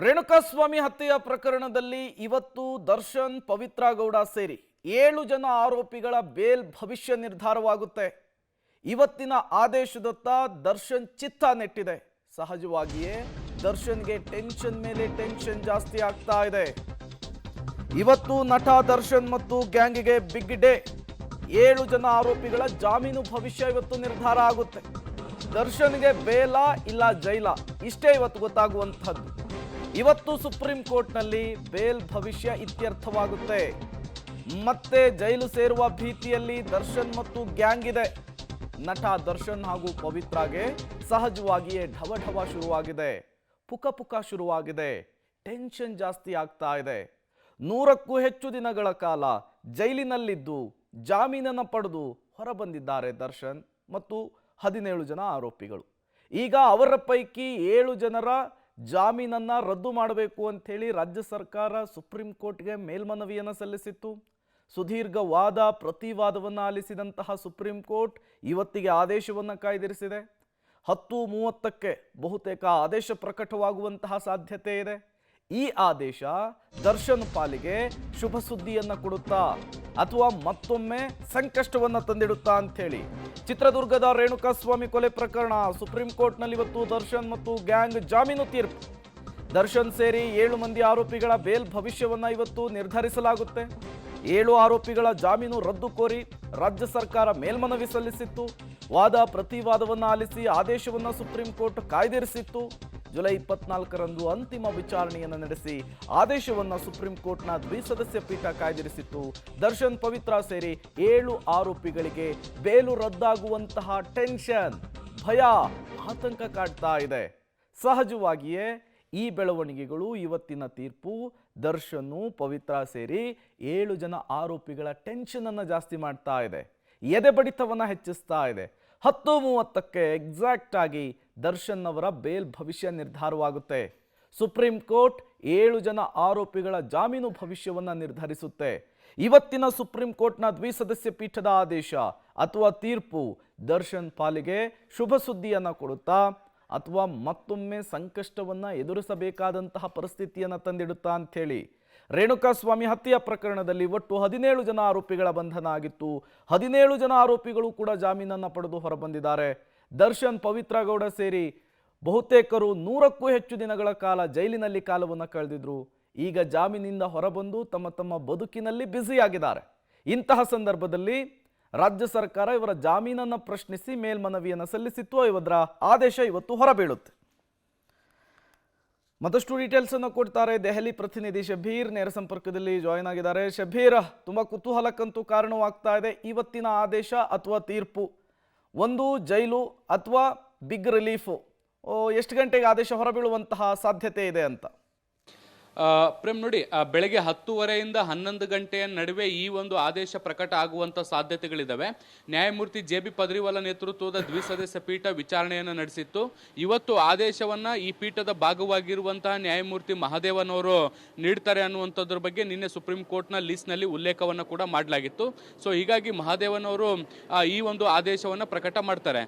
ರೇಣುಕಾಸ್ವಾಮಿ ಹತ್ಯೆಯ ಪ್ರಕರಣದಲ್ಲಿ ಇವತ್ತು ದರ್ಶನ್ ಪವಿತ್ರ ಗೌಡ ಸೇರಿ 7 ಜನ ಆರೋಪಿಗಳ ಬೇಲ್ ಭವಿಷ್ಯ ನಿರ್ಧಾರವಾಗುತ್ತೆ. ಇವತ್ತಿನ ಆದೇಶದತ್ತ ದರ್ಶನ್ ಚಿತ್ತ ನೆಟ್ಟಿದೆ. ಸಹಜವಾಗಿಯೇ ದರ್ಶನ್ಗೆ ಟೆನ್ಷನ್ ಮೇಲೆ ಟೆನ್ಷನ್ ಜಾಸ್ತಿ ಆಗ್ತಾ ಇದೆ. ಇವತ್ತು ನಟ ದರ್ಶನ್ ಮತ್ತು ಗ್ಯಾಂಗಿಗೆ ಬಿಗ್ ಡೇ. 7 ಜನ ಆರೋಪಿಗಳ ಜಾಮೀನು ಭವಿಷ್ಯ ಇವತ್ತು ನಿರ್ಧಾರ ಆಗುತ್ತೆ. ದರ್ಶನ್ಗೆ ಬೇಲ ಇಲ್ಲ ಜೈಲ ಇಷ್ಟೇ ಇವತ್ತು ಗೊತ್ತಾಗುವಂಥದ್ದು. ಇವತ್ತು ಸುಪ್ರೀಂ ಕೋರ್ಟ್ನಲ್ಲಿ ಬೇಲ್ ಭವಿಷ್ಯ ಇತ್ಯರ್ಥವಾಗುತ್ತೆ. ಮತ್ತೆ ಜೈಲು ಸೇರುವ ಭೀತಿಯಲ್ಲಿ ದರ್ಶನ್ ಮತ್ತು ಗ್ಯಾಂಗ್ ಇದೆ. ನಟ ದರ್ಶನ್ ಹಾಗೂ ಪವಿತ್ರಾಗೆ ಸಹಜವಾಗಿಯೇ ಢವಢವ ಶುರುವಾಗಿದೆ, ಪುಕ ಶುರುವಾಗಿದೆ, ಟೆನ್ಷನ್ ಜಾಸ್ತಿ ಆಗ್ತಾ ಇದೆ. 100ಕ್ಕೂ ಹೆಚ್ಚು ದಿನಗಳ ಕಾಲ ಜೈಲಿನಲ್ಲಿದ್ದು ಜಾಮೀನನ್ನು ಪಡೆದು ಹೊರಬಂದಿದ್ದಾರೆ ದರ್ಶನ್ ಮತ್ತು 17 ಜನ ಆರೋಪಿಗಳು. ಈಗ ಅವರ ಪೈಕಿ 7 ಜನರ ಜಾಮೀನನ್ನು ರದ್ದು ಮಾಡಬೇಕು ಅಂಥೇಳಿ ರಾಜ್ಯ ಸರ್ಕಾರ ಸುಪ್ರೀಂ ಕೋರ್ಟ್ಗೆ ಮೇಲ್ಮನವಿಯನ್ನು ಸಲ್ಲಿಸಿತ್ತು. ಸುದೀರ್ಘ ವಾದ ಪ್ರತಿವಾದವನ್ನು ಆಲಿಸಿದಂತಹ ಸುಪ್ರೀಂ ಕೋರ್ಟ್ ಇವತ್ತಿಗೆ ಆದೇಶವನ್ನು ಕಾಯ್ದಿರಿಸಿದೆ. 10:30ಕ್ಕೆ ಬಹುತೇಕ ಆದೇಶ ಪ್ರಕಟವಾಗುವಂತಹ ಸಾಧ್ಯತೆ ಇದೆ. ಈ ಆದೇಶ ದರ್ಶನ್ ಪಾಲಿಗೆ ಶುಭ ಸುದ್ದಿಯನ್ನು ಕೊಡುತ್ತಾ ಅಥವಾ ಮತ್ತೊಮ್ಮೆ ಸಂಕಷ್ಟವನ್ನು ತಂದಿಡುತ್ತಾ ಅಂಥೇಳಿ ಚಿತ್ರದುರ್ಗದ ರೇಣುಕಾಸ್ವಾಮಿ ಕೊಲೆ ಪ್ರಕರಣ ಸುಪ್ರೀಂ ಕೋರ್ಟ್ನಲ್ಲಿ ಇವತ್ತು ದರ್ಶನ್ ಮತ್ತು ಗ್ಯಾಂಗ್ ಜಾಮೀನು ತೀರ್ಪು. ದರ್ಶನ್ ಸೇರಿ 7 ಮಂದಿ ಆರೋಪಿಗಳ ಬೇಲ್ ಭವಿಷ್ಯವನ್ನು ಇವತ್ತು ನಿರ್ಧರಿಸಲಾಗುತ್ತೆ. 7 ಆರೋಪಿಗಳ ಜಾಮೀನು ರದ್ದು ಕೋರಿ ರಾಜ್ಯ ಸರ್ಕಾರ ಮೇಲ್ಮನವಿ ಸಲ್ಲಿಸಿತ್ತು. ವಾದ ಪ್ರತಿವಾದವನ್ನು ಆಲಿಸಿ ಆದೇಶವನ್ನು ಸುಪ್ರೀಂ ಕೋರ್ಟ್ ಕಾಯ್ದಿರಿಸಿತ್ತು. ಜುಲೈ 24ರಂದು ಅಂತಿಮ ವಿಚಾರಣೆಯನ್ನು ನಡೆಸಿ ಆದೇಶವನ್ನು ಸುಪ್ರೀಂ ಕೋರ್ಟ್ನ ದ್ವಿಸದಸ್ಯ ಪೀಠ ಕಾಯ್ದಿರಿಸಿತ್ತು. ದರ್ಶನ್ ಪವಿತ್ರ ಸೇರಿ 7 ಆರೋಪಿಗಳಿಗೆ ಬೇಲು ರದ್ದಾಗುವಂತಹ ಟೆನ್ಷನ್, ಭಯ, ಆತಂಕ ಕಾಡ್ತಾ ಇದೆ. ಸಹಜವಾಗಿಯೇ ಈ ಬೆಳವಣಿಗೆಗಳು, ಇವತ್ತಿನ ತೀರ್ಪು ದರ್ಶನ್ನು ಪವಿತ್ರ ಸೇರಿ 7 ಜನ ಆರೋಪಿಗಳ ಟೆನ್ಷನ್ ಅನ್ನು ಜಾಸ್ತಿ ಮಾಡ್ತಾ ಇದೆ, ಎದೆ ಬಡಿತವನ್ನು ಹೆಚ್ಚಿಸ್ತಾ ಇದೆ. 10:30ಕ್ಕೆ ಎಕ್ಸಾಕ್ಟ್ ಆಗಿ ದರ್ಶನ್ ಅವರ ಬೇಲ್ ಭವಿಷ್ಯ ನಿರ್ಧಾರವಾಗುತ್ತೆ. ಸುಪ್ರೀಂ ಕೋರ್ಟ್ 7 ಜನ ಆರೋಪಿಗಳ ಜಾಮೀನು ಭವಿಷ್ಯವನ್ನು ನಿರ್ಧರಿಸುತ್ತೆ. ಇವತ್ತಿನ ಸುಪ್ರೀಂ ಕೋರ್ಟ್ನ ದ್ವಿಸದಸ್ಯ ಪೀಠದ ಆದೇಶ ಅಥವಾ ತೀರ್ಪು ದರ್ಶನ್ ಪಾಲಿಗೆ ಶುಭ ಸುದ್ದಿಯನ್ನು ಕೊಡುತ್ತಾ ಅಥವಾ ಮತ್ತೊಮ್ಮೆ ಸಂಕಷ್ಟವನ್ನು ಎದುರಿಸಬೇಕಾದಂತಹ ಪರಿಸ್ಥಿತಿಯನ್ನು ತಂದಿಡುತ್ತಾ ಅಂಥೇಳಿ ರೇಣುಕಾಸ್ವಾಮಿ ಹತ್ಯೆಯ ಪ್ರಕರಣದಲ್ಲಿ ಒಟ್ಟು 17 ಜನ ಆರೋಪಿಗಳ ಬಂಧನ ಆಗಿತ್ತು. 17 ಜನ ಆರೋಪಿಗಳು ಕೂಡ ಜಾಮೀನನ್ನು ಪಡೆದು ಹೊರಬಂದಿದ್ದಾರೆ. ದರ್ಶನ್ ಪವಿತ್ರ ಗೌಡ ಸೇರಿ ಬಹುತೇಕರು 100ಕ್ಕೂ ಹೆಚ್ಚು ದಿನಗಳ ಕಾಲ ಜೈಲಿನಲ್ಲಿ ಕಾಲವನ್ನು ಕಳೆದಿದ್ರು. ಈಗ ಜಾಮೀನಿಂದ ಹೊರಬಂದು ತಮ್ಮ ತಮ್ಮ ಬದುಕಿನಲ್ಲಿ ಬ್ಯುಸಿಯಾಗಿದ್ದಾರೆ. ಇಂತಹ ಸಂದರ್ಭದಲ್ಲಿ ರಾಜ್ಯ ಸರ್ಕಾರ ಇವರ ಜಾಮೀನನ್ನು ಪ್ರಶ್ನಿಸಿ ಮೇಲ್ಮನವಿಯನ್ನು ಸಲ್ಲಿಸಿತ್ತು. ಇವರ ಆದೇಶ ಇವತ್ತು ಹೊರಬೀಳುತ್ತೆ. ಮತ್ತಷ್ಟು ಡೀಟೇಲ್ಸ್ ಅನ್ನು ಕೊಡ್ತಾರೆ ದೆಹಲಿ ಪ್ರತಿನಿಧಿ ಶಬೀರ್, ನೇರ ಸಂಪರ್ಕದಲ್ಲಿ ಜಾಯಿನ್ ಆಗಿದ್ದಾರೆ. ಶಬೀರ್, ತುಂಬಾ ಕುತೂಹಲಕ್ಕಂತೂ ಕಾರಣವಾಗ್ತಾ ಇದೆ ಇವತ್ತಿನ ಆದೇಶ ಅಥವಾ ತೀರ್ಪು. ಒಂದು ಜೈಲು ಅಥವಾ ಬಿಗ್ ರಿಲೀಫು, ಎಷ್ಟು ಗಂಟೆಗೆ ಆದೇಶ ಹೊರಬೀಳುವಂತಹ ಸಾಧ್ಯತೆ ಇದೆ ಅಂತ? ಪ್ರೇಮ್ ನೋಡಿ, ಬೆಳಗ್ಗೆ 10:30ಯಿಂದ 11 ಗಂಟೆಯ ನಡುವೆ ಈ ಒಂದು ಆದೇಶ ಪ್ರಕಟ ಆಗುವಂಥ ಸಾಧ್ಯತೆಗಳಿದ್ದಾವೆ. ನ್ಯಾಯಮೂರ್ತಿ JB ಪದ್ರಿವಾಲಾ ನೇತೃತ್ವದ ದ್ವಿಸದಸ್ಯ ಪೀಠ ವಿಚಾರಣೆಯನ್ನು ನಡೆಸಿತ್ತು. ಇವತ್ತು ಆದೇಶವನ್ನು ಈ ಪೀಠದ ಭಾಗವಾಗಿರುವಂತಹ ನ್ಯಾಯಮೂರ್ತಿ ಮಹದೇವನವರು ನೀಡ್ತಾರೆ ಅನ್ನುವಂಥದ್ರ ಬಗ್ಗೆ ನಿನ್ನೆ ಸುಪ್ರೀಂ ಕೋರ್ಟ್ನ ಲಿಸ್ಟ್ನಲ್ಲಿ ಉಲ್ಲೇಖವನ್ನು ಕೂಡ ಮಾಡಲಾಗಿತ್ತು. ಸೊ ಹೀಗಾಗಿ ಮಹದೇವನವರು ಈ ಒಂದು ಆದೇಶವನ್ನು ಪ್ರಕಟ ಮಾಡ್ತಾರೆ.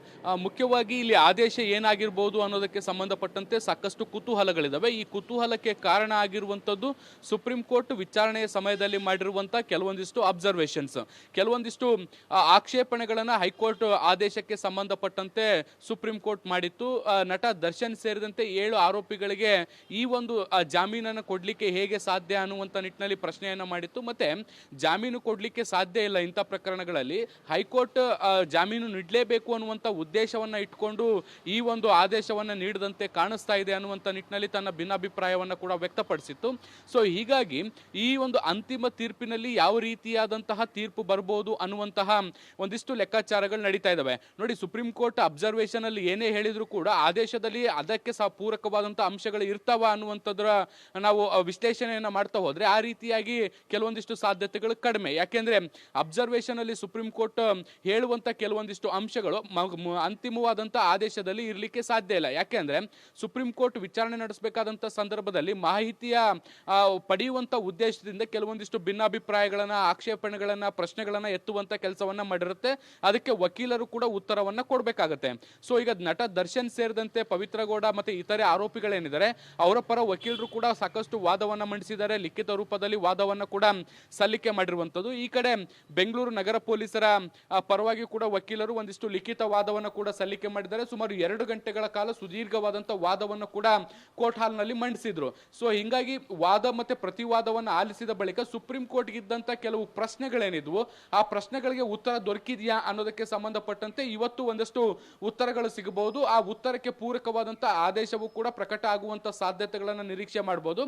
ಮುಖ್ಯವಾಗಿ ಇಲ್ಲಿ ಆದೇಶ ಏನಾಗಿರ್ಬೋದು ಅನ್ನೋದಕ್ಕೆ ಸಂಬಂಧಪಟ್ಟಂತೆ ಸಾಕಷ್ಟು ಕುತೂಹಲಗಳಿದ್ದಾವೆ. ಈ ಕುತೂಹಲಕ್ಕೆ ಕಾರಣ ಆಗಿರುವಂಥದ್ದು ಸುಪ್ರೀಂ ಕೋರ್ಟ್ ವಿಚಾರಣೆಯ ಸಮಯದಲ್ಲಿ ಮಾಡಿರುವಂತಹ ಕೆಲವೊಂದಿಷ್ಟು ಅಬ್ಸರ್ವೇಷನ್ಸ್, ಕೆಲವೊಂದಿಷ್ಟು ಆಕ್ಷೇಪಣೆಗಳನ್ನು ಹೈಕೋರ್ಟ್ ಆದೇಶಕ್ಕೆ ಸಂಬಂಧಪಟ್ಟಂತೆ ಸುಪ್ರೀಂ ಕೋರ್ಟ್ ಮಾಡಿತ್ತು. ನಟ ದರ್ಶನ್ ಸೇರಿದಂತೆ 7 ಆರೋಪಿಗಳಿಗೆ ಈ ಒಂದು ಜಾಮೀನನ್ನು ಕೊಡಲಿಕ್ಕೆ ಹೇಗೆ ಸಾಧ್ಯ ಅನ್ನುವಂಥ ನಿಟ್ಟಿನಲ್ಲಿ ಪ್ರಶ್ನೆಯನ್ನು ಮಾಡಿತ್ತು. ಮತ್ತೆ ಜಾಮೀನು ಕೊಡಲಿಕ್ಕೆ ಸಾಧ್ಯ ಇಲ್ಲ ಇಂಥ ಪ್ರಕರಣಗಳಲ್ಲಿ, ಹೈಕೋರ್ಟ್ ಜಾಮೀನು ನೀಡಲೇಬೇಕು ಅನ್ನುವಂಥ ಉದ್ದೇಶವನ್ನು ಇಟ್ಕೊಂಡು ಈ ಒಂದು ಆದೇಶವನ್ನು ನೀಡದಂತೆ ಕಾಣಿಸ್ತಾ ಇದೆ ಅನ್ನುವಂಥ ನಿಟ್ಟಿನಲ್ಲಿ ತನ್ನ ಭಿನ್ನಾಭಿಪ್ರಾಯವನ್ನು ಕೂಡ ವ್ಯಕ್ತಪಡಿಸಿತ್ತು. ಸೊ ಹೀಗಾಗಿ ಈ ಒಂದು ಅಂತಿಮ ತೀರ್ಪಿನಲ್ಲಿ ಯಾವ ರೀತಿಯಾದಂತಹ ತೀರ್ಪು ಬರ್ಬೋದು ಅನ್ನುವಂತಹ ಒಂದಿಷ್ಟು ಲೆಕ್ಕಾಚಾರಗಳು ನಡೀತಾ ಇದ್ದಾವೆ. ನೋಡಿ, ಸುಪ್ರೀಂ ಕೋರ್ಟ್ ಅಬ್ಸರ್ವೇಷನ್ ಅಲ್ಲಿ ಏನೇ ಹೇಳಿದ್ರು ಕೂಡ ಆದೇಶದಲ್ಲಿ ಅದಕ್ಕೆ ಪೂರಕವಾದಂತಹ ಅಂಶಗಳು ಇರ್ತಾವ ಅನ್ನುವಂಥದ್ರ ನಾವು ವಿಶ್ಲೇಷಣೆಯನ್ನು ಮಾಡ್ತಾ ಹೋದ್ರೆ ಆ ರೀತಿಯಾಗಿ ಕೆಲವೊಂದಿಷ್ಟು ಸಾಧ್ಯತೆಗಳು ಕಡಿಮೆ. ಯಾಕೆಂದ್ರೆ ಅಬ್ಸರ್ವೇಷನ್ ಅಲ್ಲಿ ಸುಪ್ರೀಂ ಕೋರ್ಟ್ ಹೇಳುವಂತ ಕೆಲವೊಂದಿಷ್ಟು ಅಂಶಗಳು ಅಂತಿಮವಾದಂತಹ ಆದೇಶದಲ್ಲಿ ಇರಲಿಕ್ಕೆ ಸಾಧ್ಯ ಇಲ್ಲ. ಯಾಕೆಂದ್ರೆ ಸುಪ್ರೀಂ ಕೋರ್ಟ್ ವಿಚಾರಣೆ ನಡೆಸಬೇಕಾದಂತ ಸಂದರ್ಭದಲ್ಲಿ ಮಾಹಿತಿ ರೀತಿಯ ಪಡೆಯುವಂತ ಉದ್ದೇಶದಿಂದ ಕೆಲವೊಂದಿಷ್ಟು ಭಿನ್ನಾಭಿಪ್ರಾಯಗಳನ್ನ, ಆಕ್ಷೇಪಣೆಗಳನ್ನ, ಪ್ರಶ್ನೆಗಳನ್ನ ಎತ್ತುವಂತ ಕೆಲಸವನ್ನ ಮಾಡಿರುತ್ತೆ. ಅದಕ್ಕೆ ವಕೀಲರು ಕೂಡ ಉತ್ತರವನ್ನ ಕೊಡಬೇಕಾಗತ್ತೆ. ಸೊ ಈಗ ನಟ ದರ್ಶನ್ ಸೇರಿದಂತೆ ಪವಿತ್ರ ಗೌಡ ಮತ್ತೆ ಇತರೆ ಆರೋಪಿಗಳೇನಿದ್ದಾರೆ ಅವರ ಪರ ವಕೀಲರು ಕೂಡ ಸಾಕಷ್ಟು ವಾದವನ್ನ ಮಂಡಿಸಿದ್ದಾರೆ. ಲಿಖಿತ ರೂಪದಲ್ಲಿ ವಾದವನ್ನ ಕೂಡ ಸಲ್ಲಿಕೆ ಮಾಡಿರುವಂತದ್ದು. ಈ ಕಡೆ ಬೆಂಗಳೂರು ನಗರ ಪೊಲೀಸರ ಪರವಾಗಿ ಕೂಡ ವಕೀಲರು ಒಂದಿಷ್ಟು ಲಿಖಿತ ವಾದವನ್ನ ಕೂಡ ಸಲ್ಲಿಕೆ ಮಾಡಿದ್ದಾರೆ. ಸುಮಾರು 2 ಗಂಟೆಗಳ ಕಾಲ ಸುದೀರ್ಘವಾದಂತಹ ವಾದವನ್ನು ಕೂಡ ಕೋರ್ಟ್ ಹಾಲ್ ನಲ್ಲಿ ಮಂಡಿಸಿದ್ರು. ಸೊ ಹಿಂಗಾಗಿ ವಾದ ಮತ್ತೆ ಪ್ರತಿವಾದವನ್ನು ಆಲಿಸಿದ ಬಳಿಕ ಸುಪ್ರೀಂ ಕೋರ್ಟ್ಗೆ ಇದ್ದಂತ ಕೆಲವು ಪ್ರಶ್ನೆಗಳೇನಿದ್ವು ಆ ಪ್ರಶ್ನೆಗಳಿಗೆ ಉತ್ತರ ದೊರಕಿದೆಯಾ ಅನ್ನೋದಕ್ಕೆ ಸಂಬಂಧಪಟ್ಟಂತೆ ಇವತ್ತು ಒಂದಷ್ಟು ಉತ್ತರಗಳು ಸಿಗಬಹುದು. ಆ ಉತ್ತರಕ್ಕೆ ಪೂರಕವಾದಂತಹ ಆದೇಶವು ಕೂಡ ಪ್ರಕಟ ಆಗುವಂತ ಸಾಧ್ಯತೆಗಳನ್ನು ನಿರೀಕ್ಷೆ ಮಾಡಬಹುದು.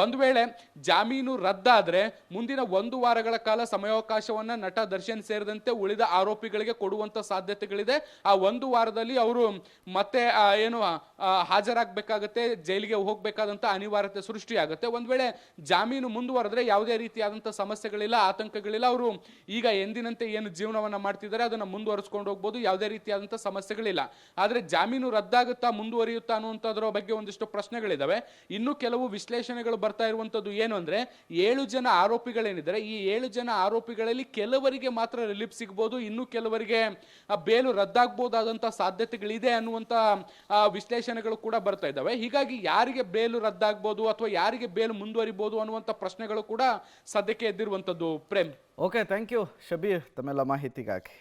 ಒಂದು ವೇಳೆ ಜಾಮೀನು ರದ್ದಾದ್ರೆ ಮುಂದಿನ 1 ವಾರಗಳ ಕಾಲ ಸಮಯಾವಕಾಶವನ್ನ ನಟ ದರ್ಶನ್ ಸೇರಿದಂತೆ ಉಳಿದ ಆರೋಪಿಗಳಿಗೆ ಕೊಡುವಂತ ಸಾಧ್ಯತೆಗಳಿದೆ. ಆ 1 ವಾರದಲ್ಲಿ ಅವರು ಮತ್ತೆ ಏನು ಹಾಜರಾಗಬೇಕಾಗತ್ತೆ, ಜೈಲಿಗೆ ಹೋಗಬೇಕಾದಂತ ಅನಿವಾರ್ಯತೆ ಸೃಷ್ಟಿಯಾಗುತ್ತೆ. ಒಂದ್ ವೇಳೆ ಜಾಮೀನು ಮುಂದುವರೆದ್ರೆ ಯಾವುದೇ ರೀತಿಯಾದಂತಹ ಸಮಸ್ಯೆಗಳಿಲ್ಲ, ಆತಂಕಗಳಿಲ್ಲ. ಅವರು ಈಗ ಎಂದಿನಂತೆ ಏನು ಜೀವನವನ್ನ ಮಾಡ್ತಿದ್ದಾರೆ ಅದನ್ನ ಮುಂದುವರಿಸಿಕೊಂಡು ಹೋಗ್ಬೋದು, ಯಾವುದೇ ರೀತಿಯಾದಂತಹ ಸಮಸ್ಯೆಗಳಿಲ್ಲ. ಆದ್ರೆ ಜಾಮೀನು ರದ್ದಾಗುತ್ತಾ ಮುಂದುವರಿಯುತ್ತಾ ಅನ್ನುವಂಥದ್ರ ಬಗ್ಗೆ ಒಂದಿಷ್ಟು ಪ್ರಶ್ನೆಗಳಿದಾವೆ. ಇನ್ನು ಕೆಲವು ವಿಶ್ಲೇಷಣೆಗಳು ಬರ್ತಾ ಇರುವಂತದ್ದು ಏನು ಅಂದ್ರೆ 7 ಜನ ಆರೋಪಿಗಳೇನಿದ್ದಾರೆ ಈ 7 ಜನ ಆರೋಪಿಗಳಲ್ಲಿ ಕೆಲವರಿಗೆ ಮಾತ್ರ ರಿಲೀಫ್ ಸಿಗಬಹುದು, ಇನ್ನು ಕೆಲವರಿಗೆ ಬೇಲು ರದ್ದಾಗಬಹುದಾದಂತಹ ಸಾಧ್ಯತೆಗಳಿದೆ ಅನ್ನುವಂತ ವಿಶ್ಲೇಷಣೆಗಳು ಕೂಡ ಬರ್ತಾ ಇದ್ದಾವೆ. ಹೀಗಾಗಿ ಯಾರಿಗೆ ಬೇಲು ರದ್ದಾಗಬಹುದು ಅಥವಾ ಯಾರಿಗೆ ಬೇಲು ಮುಂದುವರಿಬಹುದು ಅನ್ನುವಂತ ಪ್ರಶ್ನೆಗಳು ಕೂಡ ಸದ್ಯಕ್ಕೆ ಎದ್ದಿರುವಂತದ್ದು. Prem. Okay, thank you Shabeer ತಮ್ಮೆಲ್ಲ ಮಾಹಿತಿಗಾಗಿ.